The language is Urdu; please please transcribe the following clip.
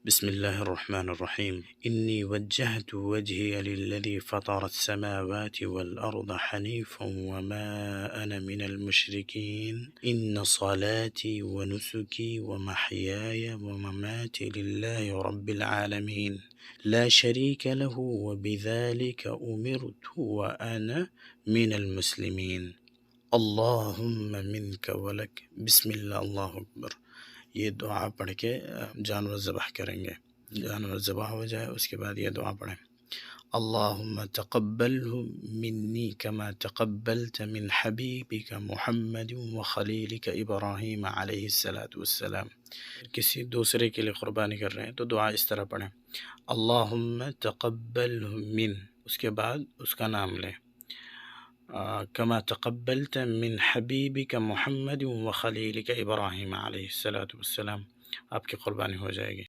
بسم الله الرحمن الرحيم إني وجهت وجهي للذي فطر السماوات والأرض حنيفا وما أنا من المشركين إن صلاتي ونسكي ومحياي ومماتي لله رب العالمين لا شريك له وبذلك أمرت وأنا من المسلمين اللهم منك ولك بسم الله الله أكبر. یہ دعا پڑھ کے جانور ذبح کریں گے. جانور ذبح ہو جائے اس کے بعد یہ دعا پڑھیں: اللہم تقبلہ منی کما تقبلت من حبیبک محمد وخلیلک ابراہیم علیہ السلام. کسی دوسرے کے لیے قربانی کر رہے ہیں تو دعا اس طرح پڑھیں: اللہم تقبلہ من، اس کے بعد اس کا نام لیں، کما تقبلت من حبیبک محمد وخلیلک ابراہیم علیہ السلام. آپ کی قربانی ہو جائے گی.